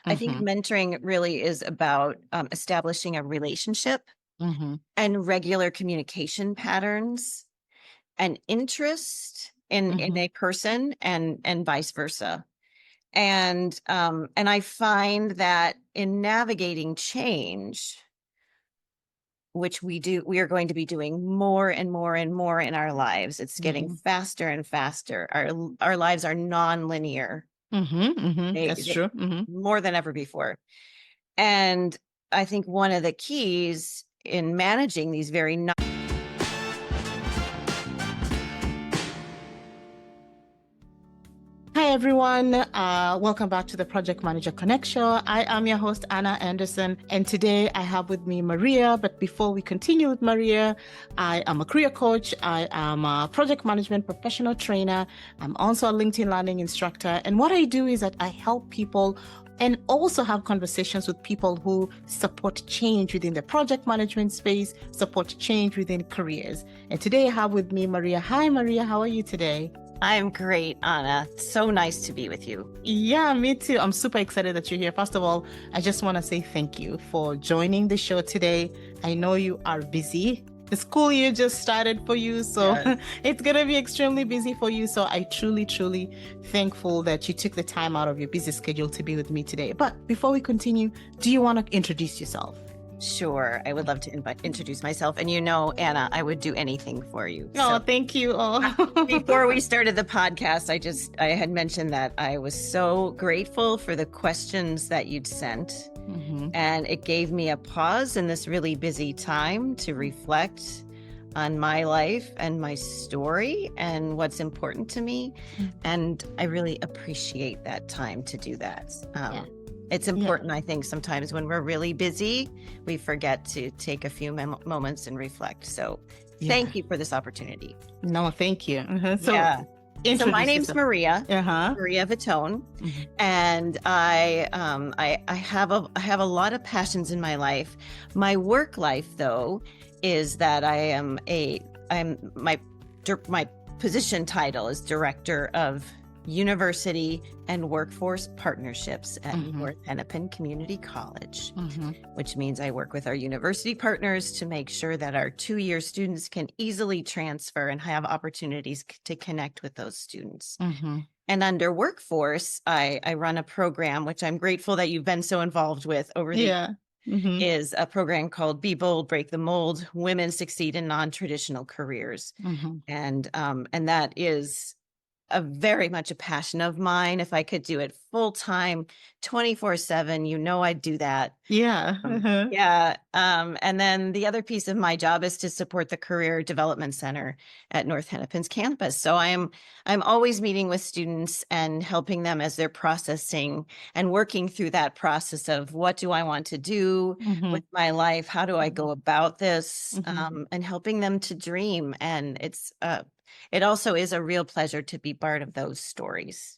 I think Mhm, mentoring really is about establishing a relationship mhm, and regular communication patterns and interest in mhm, a person and vice versa. And I find that in navigating change, which we are going to be doing more and more and more in our lives. It's getting mhm, faster and faster. Our lives are non-linear. mhm, mhm. That's They true. Mhm. more than ever before. And I think one of the keys in managing these very Hi, everyone. Welcome back to the Project Manager Connect Show. I am your host, Anna Anderson, and today I have with me Maria. But before we continue with Maria, I am a career coach. I am a project management professional trainer. I'm also a LinkedIn learning instructor. And what I do is that I help people and also have conversations with people who support change within the project management space, support change within careers. And today I have with me Maria. Hi, Maria. How are you today? I'm great, Anna. So nice to be with you. Yeah, me too. I'm super excited that you're here. First of all, I just want to say thank you for joining the show today. I know you are busy. The school year just started for you, so Yes. it's going to be extremely busy for you. So I truly thankful that you took the time out of your busy schedule to be with me today. But before we continue, do you want to introduce yourself? Sure. I would love to introduce myself. And you know, Anna, I would do anything for you. Oh, So thank you. before Oh. we started the podcast, I had mentioned that I was so grateful for the questions that you'd sent. Mhm. And it gave me a pause in this really busy time to reflect on my life and my story and what's important to me. Mm. And I really appreciate that time to do that. Yeah. It's Yeah. important, I think, sometimes when we're really busy, we forget to take a few moments and reflect. So Yeah. thank you for this opportunity. No, thank you. So Yeah. So my introduce name's yourself. Maria. Uh-huh. Maria Vittone, Mhm. and I have a lot of passions in my life. My work life, though, is that my position title is Director of University and Workforce Partnerships at Mhm. North Hennepin Community College, Mhm. which means I work with our university partners to make sure that our 2-year students can easily transfer and have opportunities to connect with those students. Mhm. And under workforce, I run a program, which I'm grateful that you've been so involved with over the Yeah. Mhm. is a program called Be Bold, Break the Mold, Women Succeed in Non-Traditional Careers. Mhm. And that is a very much a passion of mine. If I could do it full time, 24/7, you know, I'd do that. Yeah. Uh-huh. Yeah. And then the other piece of my job is to support the Career Development Center at North Hennepin's campus. So I'm always meeting with students and helping them as they're processing and working through that process of what do I want to do with Mhm. my life? How do I go about this? Mhm. And helping them to dream. And it also is a real pleasure to be part of those stories.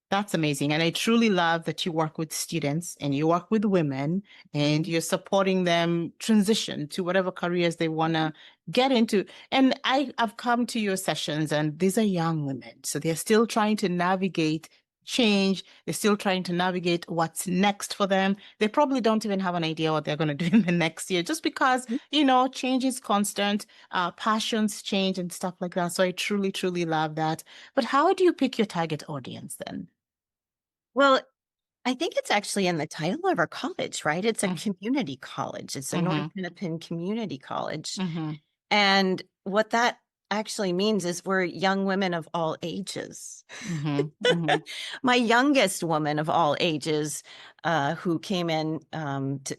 That's amazing. And I truly love that you work with students and you work with women and Mhm. you're supporting them transition to whatever careers they want to get into. And I've come to your sessions and these are young women. So they're still trying to navigate change. They're still trying to navigate what's next for them. They probably don't even have an idea what they're going to do in the next year just because, change is constant, passions change and stuff like that. So I truly love that. But how do you pick your target audience then? Well, I think it's actually in the title of our college, right? It's a Mhm, community college. It's a North mhm, Hennepin Community College. mhm, And what that actually means is we're young women of all ages. mhm, mhm. My youngest woman of all ages, who came in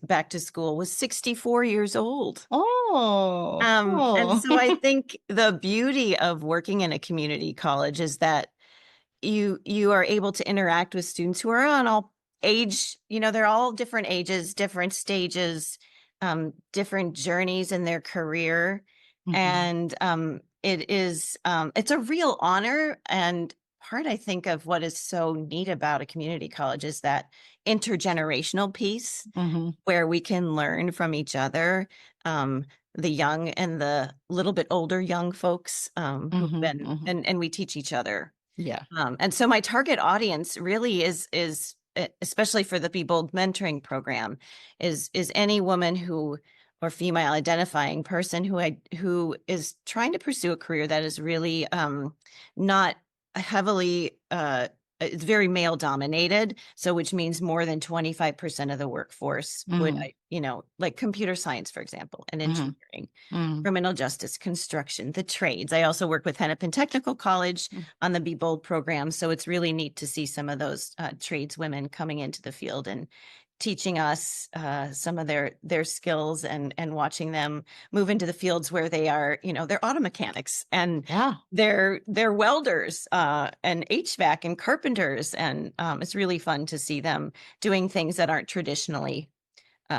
back to school, was 64 years old. Oh, And oh. so I think the beauty of working in a community college is that you are able to interact with students who are on all age, they're all different ages, different stages, different journeys in their career. Mhm, And it's a real honor. And part, I think, of what is so neat about a community college is that intergenerational piece mhm, where we can learn from each other, the young and the little bit older young folks, who've mhm, been, mhm. and we teach each other. Yeah. And so my target audience really is especially for the Be Bold mentoring program, is any woman who or female identifying person who is trying to pursue a career that is really not heavily it's very male dominated, so which means more than 25% of the workforce would, like computer science, for example, and engineering, criminal justice, construction, the trades. I also work with Hennepin Technical College on the Be Bold program, so it's really neat to see some of those trades women coming into the field and teaching us some of their skills and watching them move into the fields where they are, they're auto mechanics and they're welders and HVAC and carpenters. And it's really fun to see them doing things that aren't traditionally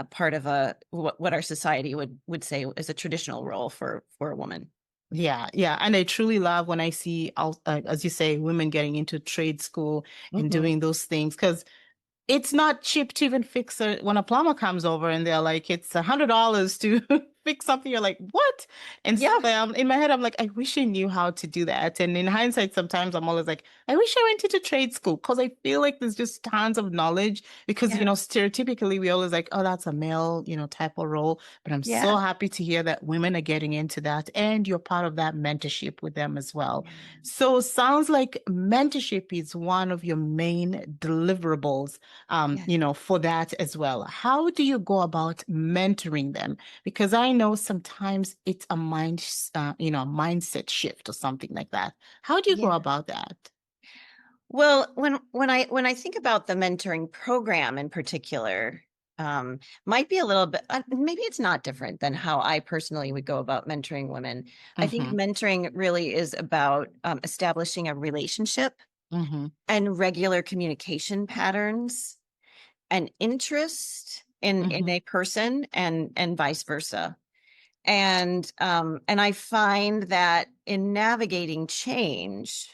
part of what our society would say is a traditional role for a woman. Yeah, yeah. And I truly love when I see, as you say, women getting into trade school and doing those things, because it's not cheap to even fix it. When a plumber comes over and they're like, it's $100 to fix something, you're like, what? And so in my head, I'm like, I wish I knew how to do that. And in hindsight, sometimes I'm always like, I wish I went into trade school, because I feel like there's just tons of knowledge, because, stereotypically we always like, oh, that's a male, type of role. But I'm so happy to hear that women are getting into that, and you're part of that mentorship with them as well. So sounds like mentorship is one of your main deliverables, for that as well. How do you go about mentoring them? Because I know sometimes it's a mindset shift or something like that. How do you go about that? Well, when I think about the mentoring program in particular, might be a little bit, maybe it's not different than how I personally would go about mentoring women. I think mentoring really is about establishing a relationship and regular communication patterns and interest in a person and vice versa. And I find that in navigating change,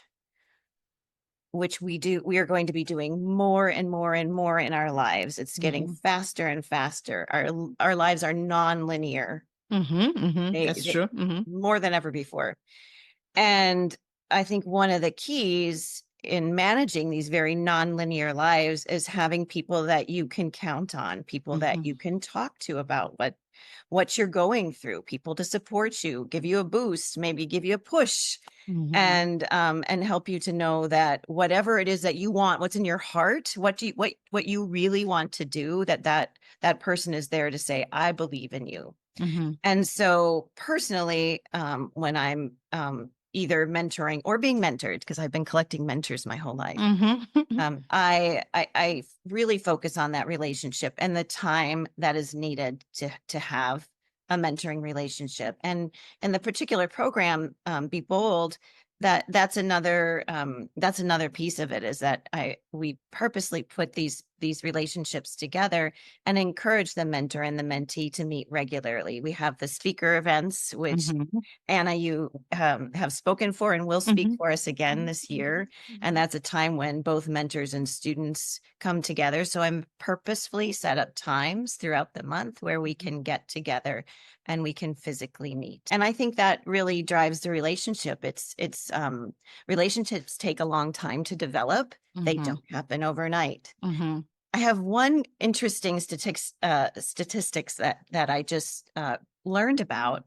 which we are going to be doing more and more and more in our lives. It's getting faster and faster. Our lives are non-linear. That's true. More than ever before. And I think one of the keys in managing these very non-linear lives is having people that you can count on, people that you can talk to about what you're going through, people to support you, give you a boost, maybe give you a push, and help you to know that whatever it is that you want, what's in your heart, what you really want to do, that person is there to say, I believe in you. And so personally, when I'm either mentoring or being mentored, because I've been collecting mentors my whole life, I really focus on that relationship and the time that is needed to have a mentoring relationship. And the particular program, Be Bold, that's another piece of it, is that we purposely put these relationships together and encourage the mentor and the mentee to meet regularly. We have the speaker events, which Anna, you have spoken for and will speak for us again this year. And that's a time when both mentors and students come together. So I'm purposefully set up times throughout the month where we can get together and we can physically meet. And I think that really drives the relationship. It's relationships take a long time to develop. They don't happen overnight. I have one interesting statistics that I just learned about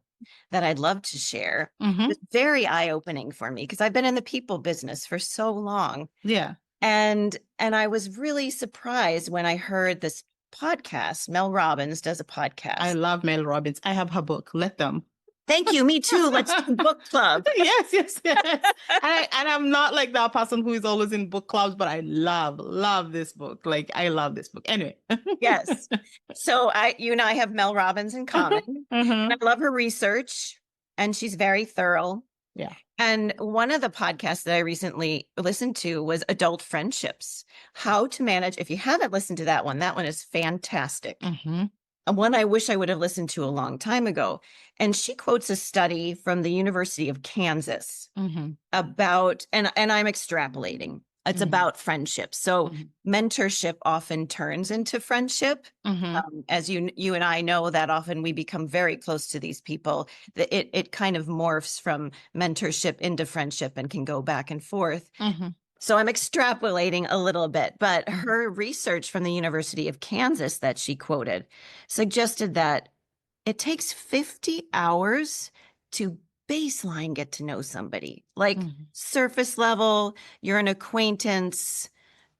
that I'd love to share. It's very eye-opening for me, because I've been in the people business for so long. Yeah. And I was really surprised when I heard this podcast. Mel Robbins does a podcast. I love Mel Robbins. I have her book. Let them. Thank you. Me too. Let's do book club. Yes. And I'm not like that person who is always in book clubs, but I love this book. Like, I love this book. Anyway. Yes. So you and I have Mel Robbins in common. And I love her research, and she's very thorough. Yeah. And one of the podcasts that I recently listened to was Adult Friendships, how to manage. If you haven't listened to that one is fantastic. One I wish I would have listened to a long time ago. And she quotes a study from the University of Kansas about, and I'm extrapolating, it's about friendship. So mentorship often turns into friendship. As you and I know, that often we become very close to these people. It kind of morphs from mentorship into friendship and can go back and forth. So I'm extrapolating a little bit, but her research from the University of Kansas that she quoted suggested that it takes 50 hours to baseline get to know somebody, like Mhm. surface level, you're an acquaintance.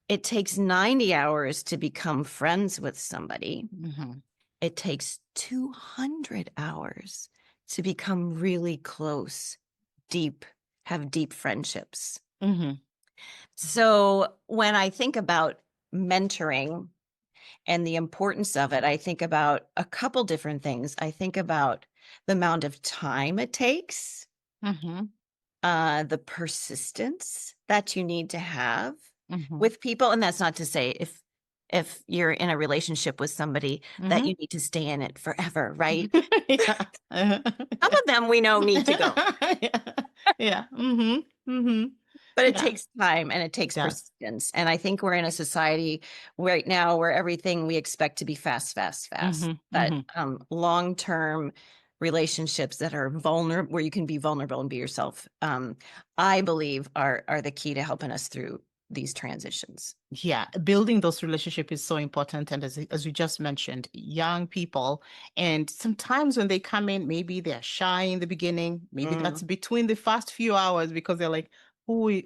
It takes 90 hours to become friends with somebody. Mhm. It takes 200 hours to become really close, deep, have deep friendships. Mhm. So when I think about mentoring and the importance of it, I think about a couple different things. I think about the amount of time it takes, Mhm. the persistence that you need to have Mhm. with people. And that's not to say if you're in a relationship with somebody that Mhm. you need to stay in it forever, right? Yeah. Some of them we know need to go. Yeah. Yeah. Mhm. Mhm. But it Yeah. takes time and it takes Does. persistence. And I think we're in a society right now where everything we expect to be fast, fast, fast. Mhm. But Mhm. long-term relationships that are vulnerable, where you can be vulnerable and be yourself, I believe are the key to helping us through these transitions. Yeah, building those relationships is so important. And as you just mentioned, young people, and sometimes when they come in, maybe they're shy in the beginning. Maybe that's Mm, between the first few hours because they're like, where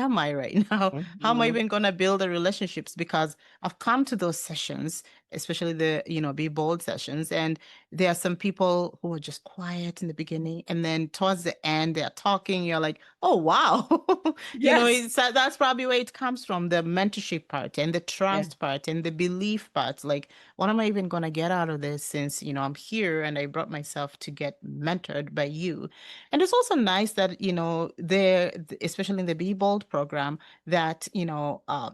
am I right now? How am I mhm. even gonna build the relationships? Because I've come to those sessions, especially the, be bold sessions, and there are some people who are just quiet in the beginning, and then towards the end, they're talking. You're like, oh wow, Yes. that's probably where it comes from, the mentorship part and the Yeah. trust part and the belief part. Like, what am I even going to get out of this, since I'm here and I brought myself to get mentored by you? And it's also nice that there, especially in the Be Bold program, that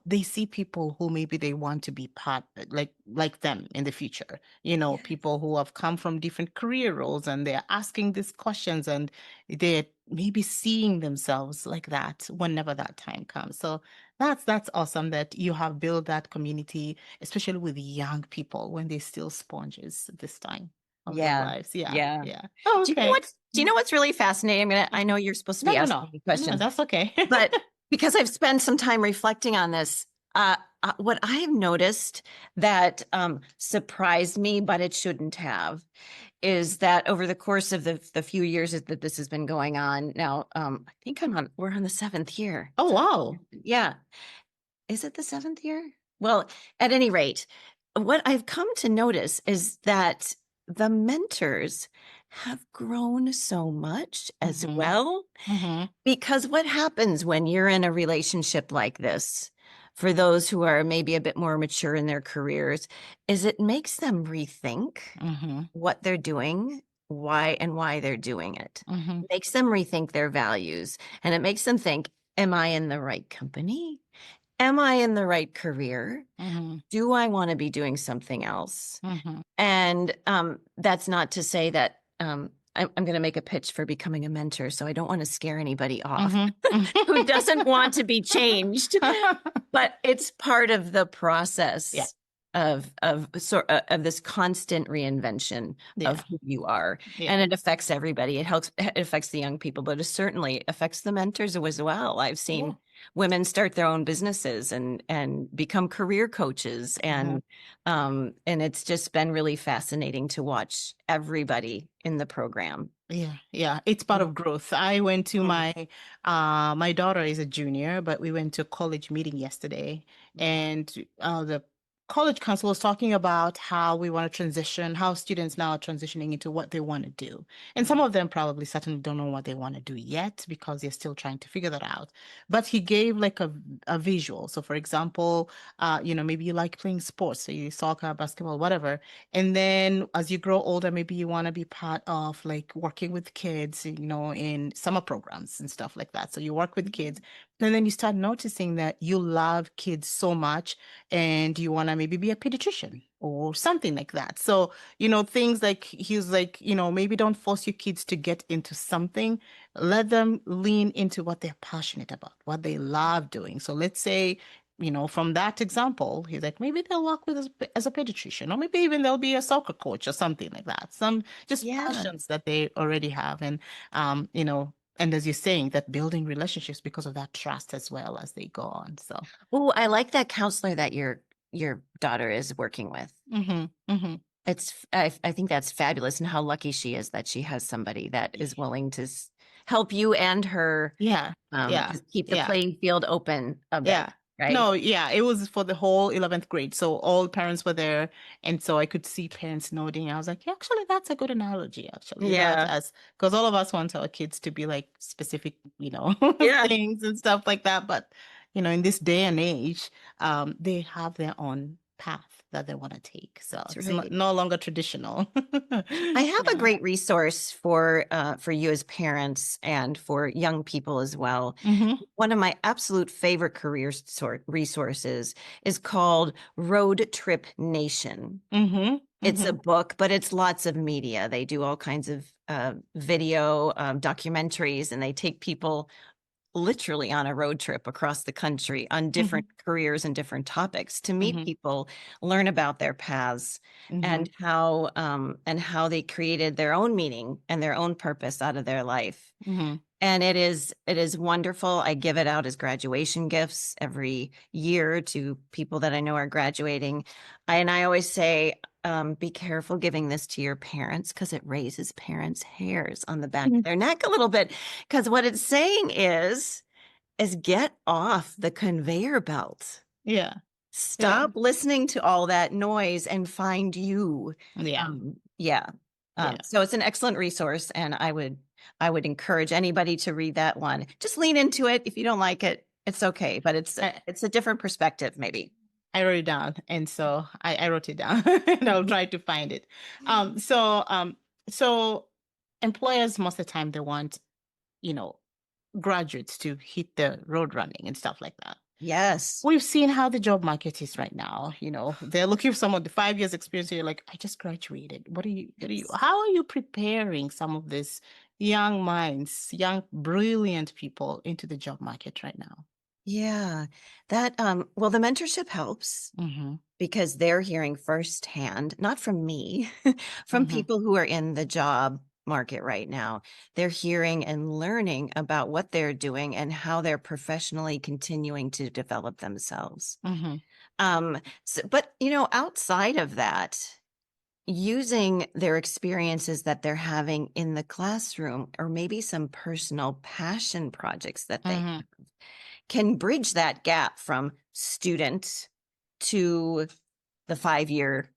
they see people who maybe they want to be part, like them in the future, Yes. people who have come from different career roles, and they're asking these questions, and they're maybe seeing themselves like that whenever that time comes. So that's awesome that you have built that community, especially with young people when they're still sponges at this time of their Yeah. lives. Yeah, Yeah. yeah. Oh, okay. Do you know what's really fascinating? I know Mhm. you're supposed to No, be no, asking no, me no. questions, That's okay. but because I've spent some time reflecting on this, what I have noticed that surprised me, but it shouldn't have, is that over the course of the few years that this has been going on now, I think we're on the seventh year. Oh, wow. Yeah. Is it the seventh year? Well, at any rate, what I've come to notice is that the mentors have grown so much as Mm-hmm. well. Mm-hmm. Because what happens when you're in a relationship like this, for those who are maybe a bit more mature in their careers, is it makes them rethink Mm-hmm. what they're doing, why they're doing it. Mm-hmm. It makes them rethink their values, and it makes them think, am I in the right company? Am I in the right career? Mm-hmm. Do I want to be doing something else? Mm-hmm. And that's not to say that I'm going to make a pitch for becoming a mentor. So I don't want to scare anybody off who doesn't want to be changed, Mm-hmm. but it's part of the Yeah. process of this constant reinvention Yeah. of who you are. Yeah. And it affects everybody. It affects the young people, but it certainly affects the mentors as well. I've Yeah. seen women start their own businesses and become career coaches, and it's just been really fascinating to watch everybody in the program. Yeah, yeah, it's part of growth. I went to Mhm. my daughter is a junior, but we went to a college meeting yesterday, and the college council was talking about how we want to transition, how students now are transitioning into what they want to do. And some of them probably certainly don't know what they want to do yet because they're still trying to figure that out. But he gave like a visual. So for example, maybe you like playing sports, so you soccer, basketball, whatever. And then as you grow older, maybe you want to be part of like working with kids, in summer programs and stuff like that. So you work with kids, and then you start noticing that you love kids so much and you want to maybe be a pediatrician or something like that. So, things like he's like, maybe don't force your kids to get into something. Let them lean into what they're passionate about, what they love doing. So let's say, from that example, he's like, maybe they'll work with as a pediatrician, or maybe even they'll be a soccer coach or something like that. Some just Yeah. passions that they already have. And, And as you're saying, that building relationships because of that trust as well as they go on. So, Oh, I like that counselor that your daughter is working with. hmm hmm I think that's fabulous, and how lucky she is that she has somebody that is willing to help you and her, yeah, yeah, just keep the yeah. playing field open a bit, Yeah. right? No, yeah, it was for the whole 11th grade. So all parents were there. And so I could see parents nodding. I was like, yeah, actually, that's a good analogy, actually. Yeah. As because all of us want our kids to be like specific, Yeah. things and stuff like that. But, in this day and age, they have their own path that they want to take. So That's it's right. no longer traditional. I have a Yeah. great resource for you as parents and for young people as well. Mm-hmm. One of my absolute favorite career resources is called Road Trip Nation. Mm-hmm. It's a Mm-hmm. book, but it's lots of media. They do all kinds of video documentaries, and they take people literally on a road trip across the country on different careers and different topics to meet Mm-hmm. people, learn about their paths, Mm-hmm. and how they created their own meaning and their own purpose out of their life. Mm-hmm. And it is wonderful. I give it out as graduation gifts every year to people that I know are graduating. And I always say, be careful giving this to your parents, because it raises parents' hairs on the back of their neck a little bit. Because what it's saying is get off the conveyor belt. Yeah. Yeah. Stop listening to all that noise and find you. Yeah. Yeah. Yeah. So it's an excellent resource, and I would encourage anybody to read that one. Just lean into it. If you don't like it, it's okay, but it's a different perspective, maybe. I wrote it down, and so I wrote it down, and I'll try to find it. So employers most of the time they want, you know, graduates to hit the road running and stuff like that. Yes. We've seen how the job market is right now. They're looking for someone with 5 years experience. And you're like, I just graduated. How are you preparing some of these young minds, young, brilliant people into the job market right now? Yeah. Well, the mentorship helps Mm-hmm. because they're hearing firsthand, not from me, from Mm-hmm. people who are in the job market right now. They're hearing and learning about what they're doing and how they're professionally continuing to develop themselves. Mm-hmm. But outside of that, using their experiences that they're having in the classroom, or maybe some personal passion projects that they Mm-hmm. can bridge that gap from student to the 5 year,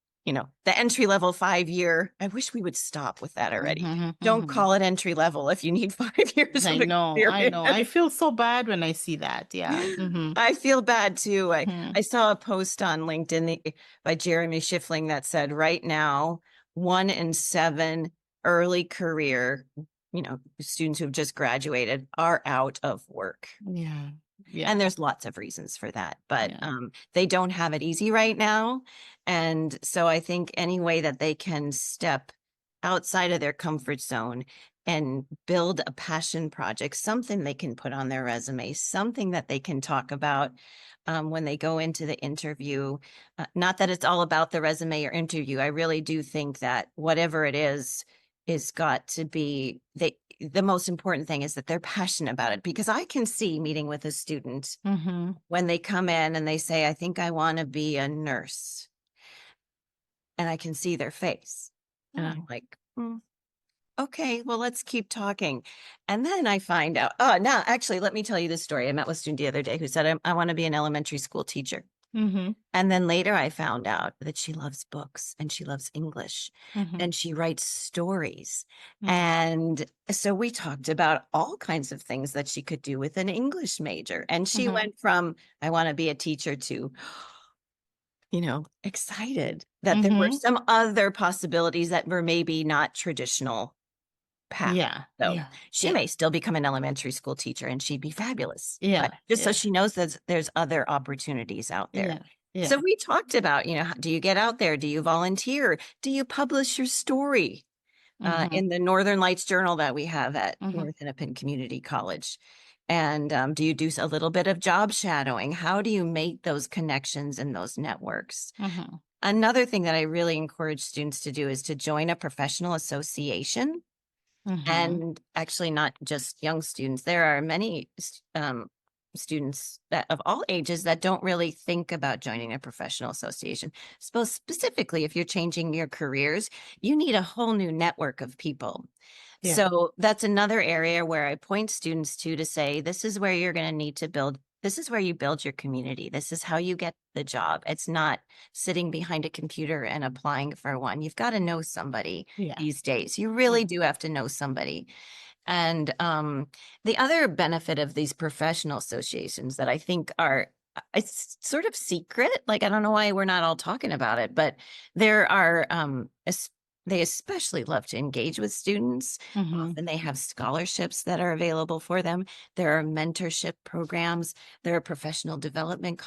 the entry level 5 year. I wish we would stop with that already. Mm-hmm. Don't Mm-hmm. call it entry level if you need 5 years I of know, I know. I experience. feel so bad when I see that. Yeah. Mm-hmm. I feel bad too. I, Mm-hmm. I saw a post on LinkedIn by Jeremy Schiffling that said right now, 1 in 7 early career, students who have just graduated are out of work. Yeah. Yeah. And there's lots of reasons for that, but Yeah. they don't have it easy right now. And so I think any way that they can step outside of their comfort zone and build a passion project, something they can put on their resume, something that they can talk about when they go into the interview. Not that it's all about the resume or interview. I really do think that whatever it is got to be the most important thing is that they're passionate about it, because I can see meeting with a student Mm-hmm. when they come in and they say, I think I want to be a nurse. And I can see their face. And I'm like, okay, well, let's keep talking. And then I find out, now actually, let me tell you this story. I met with a student the other day who said, I want to be an elementary school teacher. Mm-hmm. And then later I found out that she loves books and she loves English Mm-hmm. and she writes stories. Mm-hmm. And so we talked about all kinds of things that she could do with an English major. And she Mm-hmm. went from, I want to be a teacher, to, excited that there were Mm-hmm. some other possibilities that were maybe not traditional path. Yeah. So Yeah. she Yeah. may still become an elementary school teacher and she'd be fabulous. Yeah. But just so Yeah. she knows that there's other opportunities out there. Yeah. Yeah. So we talked about, do you get out there? Do you volunteer? Do you publish your story Mm-hmm. in the Northern Lights Journal that we have at Mm-hmm. North Hennepin Community College? And do you do a little bit of job shadowing? How do you make those connections and those networks? Mm-hmm. Another thing that I really encourage students to do is to join a professional association. Mm-hmm. And actually not just young students. There are many students that of all ages that don't really think about joining a professional association. Suppose specifically if you're changing your careers, you need a whole new network of people. Yeah. So that's another area where I point students to say, this is where you're going to need to build. This is where you build your community. This is how you get the job. It's not sitting behind a computer and applying for one. You've got to know somebody Yeah. these days. You Yeah. really do have to know somebody. And the other benefit of these professional associations that I think are it's sort of secret, like I don't know why we're not all talking about it, but there are they especially love to engage with students. Mm-hmm. Often they have scholarships that are available for them. There are mentorship programs. There are professional development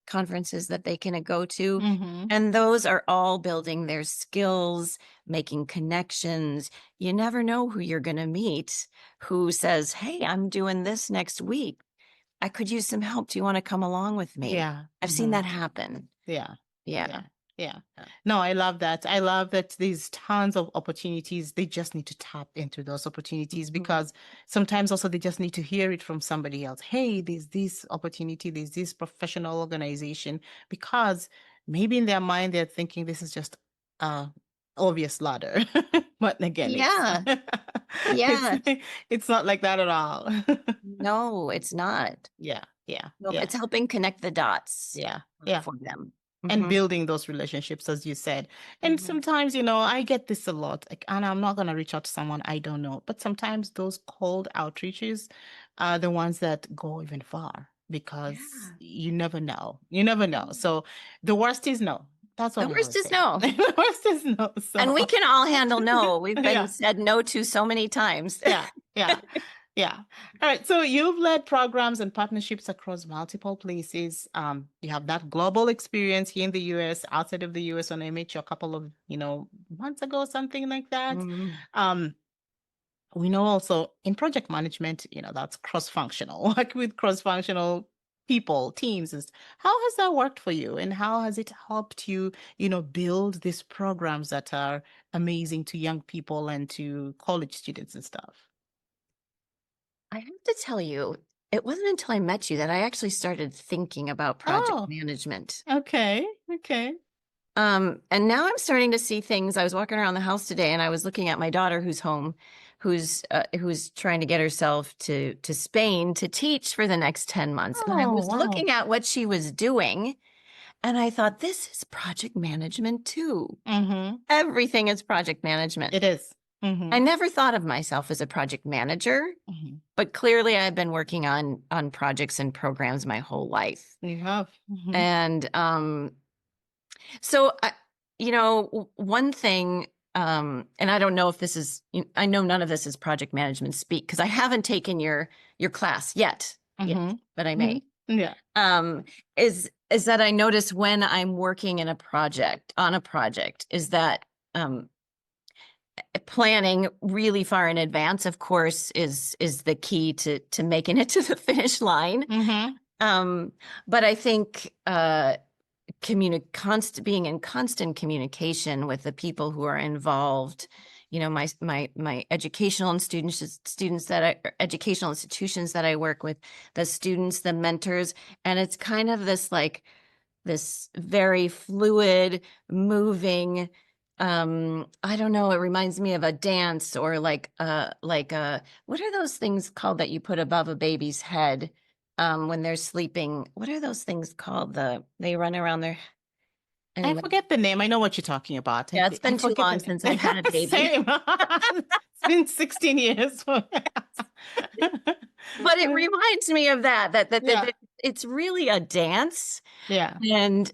conferences that they can go to. Mm-hmm. And those are all building their skills, making connections. You never know who you're going to meet who says, hey, I'm doing this next week. I could use some help. Do you want to come along with me? Yeah. I've seen Mm-hmm. that happen. Yeah. Yeah. Yeah. Yeah. Yeah. No, I love that. I love that there's tons of opportunities. They just need to tap into those opportunities Mhm. because sometimes also they just need to hear it from somebody else. Hey, there's this opportunity, there's this professional organization, because maybe in their mind they're thinking this is just a obvious ladder. But again, Yeah. it's Yeah. it's not like that at all. No, it's not. Yeah, yeah, Nope. yeah, It's helping connect the dots yeah, yeah. for them. And Hmm. building those relationships, as you said. And Hmm. sometimes, I get this a lot. Like, and I'm not going to reach out to someone I don't know. But sometimes those cold outreaches are the ones that go even far because Yeah. you never know. You never know. So the worst is no. That's what The I worst always is say. no. The worst is no. And we So, can all handle no. We've been yeah, said no to so many times. yeah, yeah. Yeah. All right. So you've led programs and partnerships across multiple places. You have that global experience here in the US, outside of the US, when I met you a couple of, months ago, something like that. Mhm. Um, we know also in project management, that's cross-functional, work with cross-functional people, teams. How has that worked for you? And how has it helped you, build these programs that are amazing to young people and to college students and stuff? I have to tell you, it wasn't until I met you that I actually started thinking about project Oh, management. okay. Okay. And now I'm starting to see things. I was walking around the house today and I was looking at my daughter who's home, who's trying to get herself to Spain to teach for the next 10 months. And I Oh, was wow. looking at what she was doing and I thought, this is project management too. Mm-hmm. Everything is project management. It is. Mm-hmm. I never thought of myself as a project manager, Mm-hmm. but clearly I've been working on projects and programs my whole life. You have. Mm-hmm. And so one thing, and I don't know if this is, I know none of this is project management speak because I haven't taken your class yet, Mm-hmm. but I may. Mm-hmm. Yeah. Um, is that I notice when I'm working on a project, is that planning really far in advance, of course, is the key to making it to the finish line. Mm-hmm. But I think being in constant communication with the people who are involved, my educational and educational institutions that I work with, the students, the mentors, and it's kind of this very fluid, moving, I don't know, it reminds me of a dance or what are those things called that you put above a baby's head when they're sleeping? What are those things called? They run around their I anyway. forget the name. I know what you're talking about. Yeah, it's I been too forget the long name. since I've had a baby. Same. It's been 16 years. But it reminds me of Yeah. that it's really a dance. Yeah. And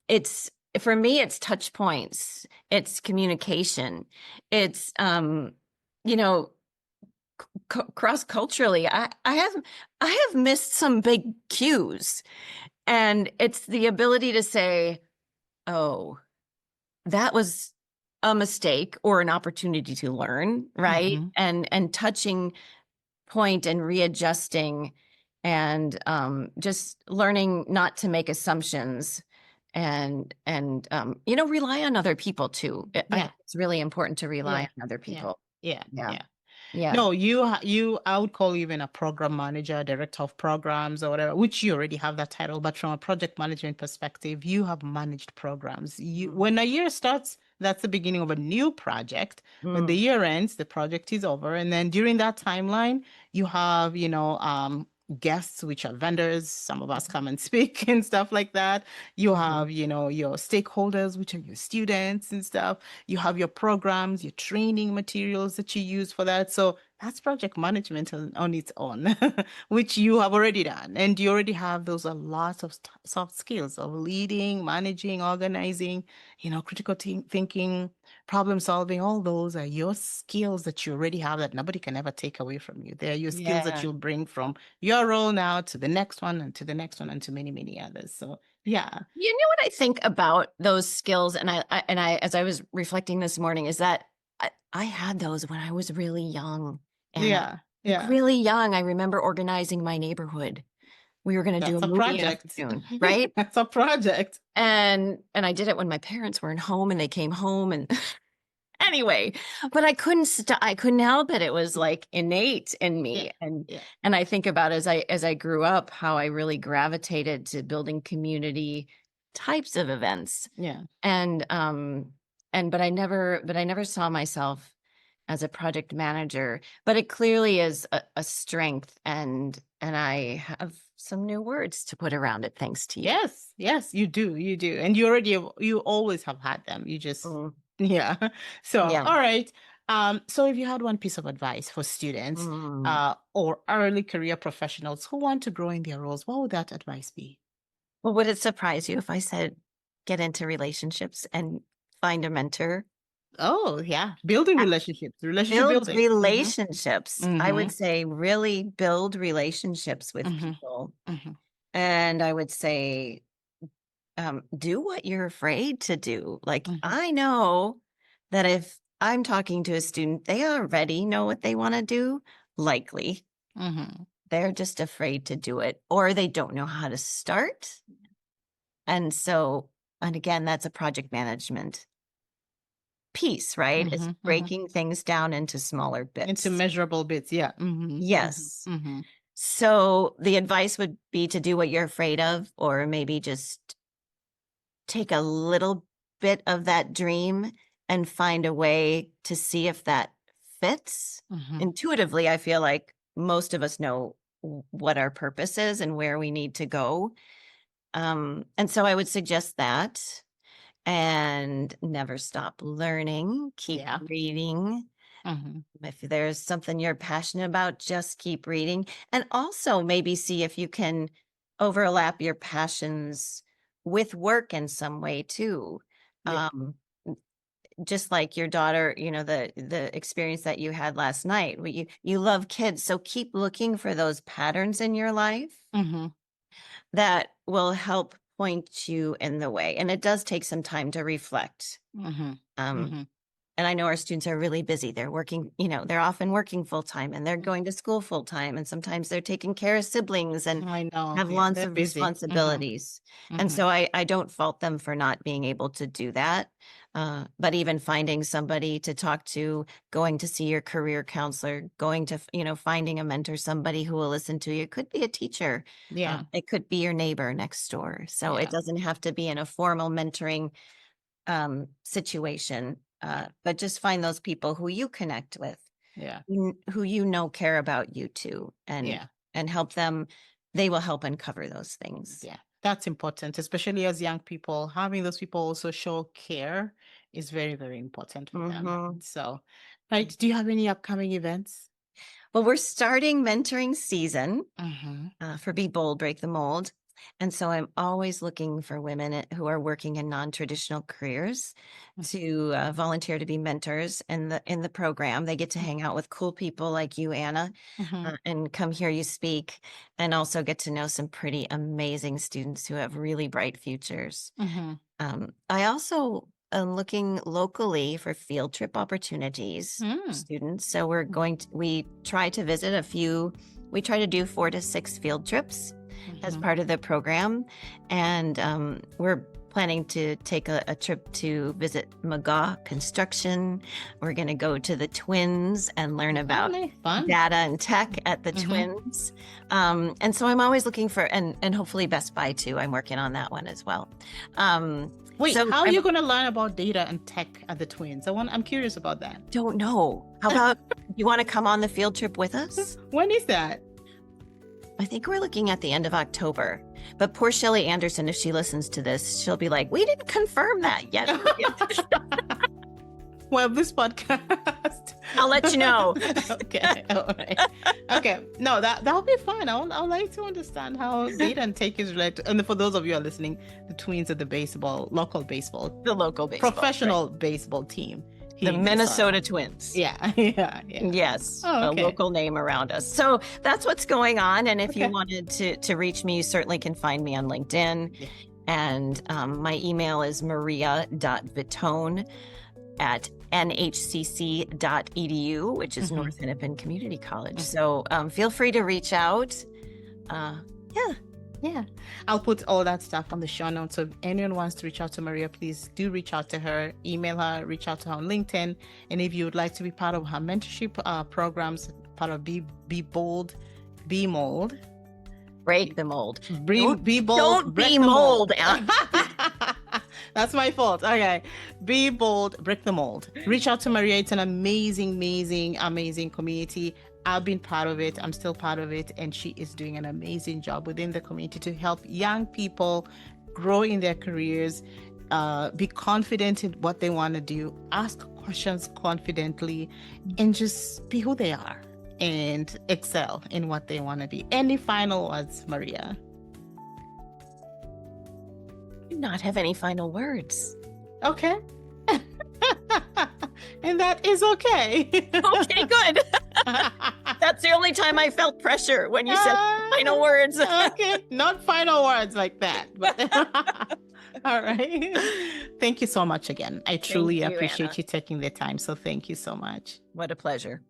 it's for me, it's touch points, it's communication, it's you know, cross culturally. I have missed some big cues, and it's the ability to say, "Oh, that was a mistake or an opportunity to learn," right? Mm-hmm. And touching point and readjusting and just learning not to make assumptions and rely on other people too. Yeah. It's really important to rely Yeah. on other Yeah. people. Yeah. Yeah. Yeah. Yeah. No, I would call you even a program manager, director of programs or whatever, which you already have that title. But from a project management perspective, you have managed programs. When a year starts, that's the beginning of a new project. When the Mm. year ends, the project is over. And then during that timeline, you have, guests, which are vendors. Some of us come and speak and stuff like that. You have, your stakeholders, which are your students and stuff. You have your programs, your training materials that you use for that. So that's project management on its own, which you have already done. And you already have those a lot of soft skills of leading, managing, organizing, critical thinking, problem solving. All those are your skills that you already have that nobody can ever take away from you. They're your skills that Yeah. you'll bring from your role now to the next one and to the next one and to many, many others. So yeah. You know what I think about those skills, and as I was reflecting this morning, is that I had those when I was really young, Anna. Yeah. Like Yeah. really young, I remember organizing my neighborhood. We were going to do That's a a movie project. afternoon, right? That's a project. And I did it when my parents weren't home, and they came home, and anyway, but I couldn't I couldn't help it. It was like innate in Yeah. me. Yeah. And I think about as I grew up, how I really gravitated to building community types of events. Yeah. And but I never saw myself as a project manager, but it clearly is a strength, and I have some new words to put around it thanks to you. Yes. Yes, you do. You do. And you always have had them. You just, Mm, yeah. So, yeah. all right. So if you had one piece of advice for students, Mm. or early career professionals who want to grow in their roles, what would that advice be? Well, would it surprise you if I said get into relationships and find a mentor? Oh, yeah. Building Uh, relationships, relationship Build building. Mm-hmm. relationships. I would Mm-hmm. say really build relationships with Mm-hmm. people. Mm-hmm. And I would say do what you're afraid to do. Like, Mm-hmm. I know that if I'm talking to a student, they already know what they want to do, likely. Mm-hmm. They're just afraid to do it, or they don't know how to start. And so, and again, that's a project management piece, right? It's Mm-hmm. Mm-hmm. breaking things down into smaller Into bits. measurable bits. Yeah. Mm-hmm. Yes. Mm-hmm. Mm-hmm. So the advice would be to do what you're afraid of, or maybe just take a little bit of that dream and find a way to see if that fits. Mm-hmm. Intuitively, I feel like most of us know what our purpose is and where we need to go. And so I would suggest that, and never stop learning, keep Yeah. reading. Mm-hmm. If there's something you're passionate about, just keep reading. And also maybe see if you can overlap your passions with work in some way too. Yeah. Um, just like your daughter, the experience that you had last night, where you love kids. So keep looking for those patterns in your life Mm-hmm. that will help point you in the way. And it does take some time to reflect. Mm-hmm. Um, Mm-hmm. And I know our students are really busy. They're working, they're often working full time, and they're going to school full time. And sometimes they're taking care of siblings and I know. have Yeah, lots they're of busy. Mm-hmm. responsibilities. And Mm-hmm. so I don't fault them for not being able to do that. But even finding somebody to talk to, going to see your career counselor, going to, finding a mentor, somebody who will listen to you. It could be a teacher. Yeah. It could be your neighbor next door. So it Yeah. doesn't have to be in a formal mentoring situation, Yeah. but just find those people who you connect with, Yeah. who care about you too, and Yeah. help them. They will help uncover those things. Yeah. That's important, especially as young people. Having those people also show care is very, very important for them. Hmm. So, right. Do you have any upcoming events? Well, we're starting mentoring season Mm-hmm. for Be Bold, Break the Mold. And so I'm always looking for women who are working in non-traditional careers to volunteer to be mentors in the program. They get to hang out with cool people like you, Anna, Mm-hmm. and come hear you speak, and also get to know some pretty amazing students who have really bright futures. Mm-hmm. I also am looking locally for field trip opportunities for Mm. students. So we try to visit we try to do 4 to 6 field trips as Mm-hmm. part of the program. And we're planning to take a trip to visit McGaw Construction. We're going to go to the Twins and learn about Fun. data and tech at the Twins. And so I'm always looking for, and hopefully Best Buy too. I'm working on that one as well. Wait, so how are you going to learn about data and tech at the Twins? I'm curious about that. Don't know. How about you want to come on the field trip with us? When is that? I think we're looking at the end of October. But poor Shelly Anderson, if she listens to this, she'll be like, we didn't confirm that yet. Well, this podcast. I'll let you know. Okay. All right. Okay. No, that'll be fun. I'd like to understand how data and tech is related. And for those of you who are listening, the Twins are the local baseball, The local baseball. professional baseball team. The Minnesota Twins. Yeah. Yes. Oh, okay. A local name around us. So that's what's going on. And if you wanted to reach me, you certainly can find me on LinkedIn. Yeah. And my email is maria.vittone@nhcc.edu, which is North Hennepin Community College. So feel free to reach out. Yeah. I'll put all that stuff on the show notes. So if anyone wants to reach out to Maria, please do reach out to her, email her, reach out to her on LinkedIn. And if you would like to be part of her mentorship programs, part of Be Bold, Be Mold. Break the mold. Be bold. Don't break be the mold. That's my fault. Okay. Be bold, break the mold. Reach out to Maria. It's an amazing community. I've been part of it. I'm still part of it. And she is doing an amazing job within the community to help young people grow in their careers, be confident in what they want to do, ask questions confidently, and just be who they are and excel in what they want to be. Any final words, Maria? Do not have any final words. Okay. And that is okay. Okay, good. That's the only time I felt pressure when you said final words. Okay, not final words like that. But all right. Thank you so much again. I truly appreciate Anna. you taking the time. So thank you so much. What a pleasure.